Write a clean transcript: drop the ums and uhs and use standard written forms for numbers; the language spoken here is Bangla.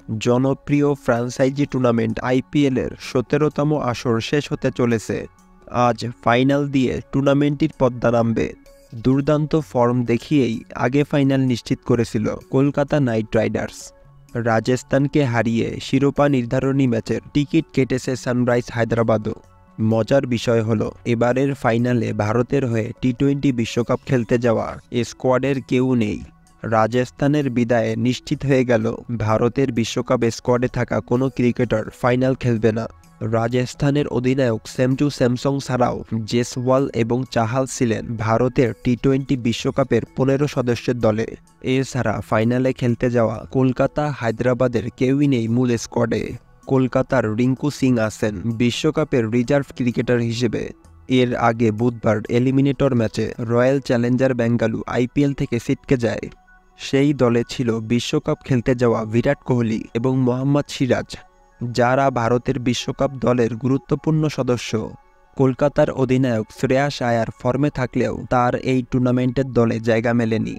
জনপ্রিয় ফ্র্যাঞ্চাইজি টুর্নামেন্ট আইপিএলের ১৭তম আসর শেষ হতে চলেছে। আজ ফাইনাল দিয়ে টুর্নামেন্টটির পর্দা নামবে। দুর্দান্ত ফর্ম দেখিয়েই আগে ফাইনাল নিশ্চিত করেছিল কলকাতা নাইট রাইডার্স। রাজস্থানকে হারিয়ে শিরোপা নির্ধারণী ম্যাচের টিকিট কেটেছে সানরাইজ হায়দ্রাবাদও। মজার বিষয় হলো, এবারের ফাইনালে ভারতের হয়ে টি-20 বিশ্বকাপ খেলতে যাওয়া এ স্কোয়াডের কেউ নেই। রাজস্থানের বিদায়ে নিশ্চিত হয়ে গেল ভারতের বিশ্বকাপ স্কোয়াডে থাকা কোনো ক্রিকেটার ফাইনাল খেলবে না। রাজস্থানের অধিনায়ক সঞ্জু স্যামসন ছাড়াও জেসওয়াল এবং চাহাল ছিলেন ভারতের টি-20 বিশ্বকাপের 15 সদস্যের দলে। এছাড়া ফাইনালে খেলতে যাওয়া কলকাতা হায়দ্রাবাদের কেউই নেই মূল স্কোয়াডে। কলকাতার রিঙ্কু সিং আছেন বিশ্বকাপের রিজার্ভ ক্রিকেটার হিসেবে। এর আগে বুধবার এলিমিনেটর ম্যাচে রয়্যাল চ্যালেঞ্জার বেঙ্গালুরু আইপিএল থেকে ছিটকে যায়। সেই দলে ছিল বিশ্বকাপ খেলতে যাওয়া বিরাট কোহলি এবং মোহাম্মদ সিরাজ, যারা ভারতের বিশ্বকাপ দলের গুরুত্বপূর্ণ সদস্য। কলকাতার অধিনায়ক শ্রেয়াস আয়ার ফর্মে থাকলেও তার এই টুর্নামেন্টের দলে জায়গা মেলেনি।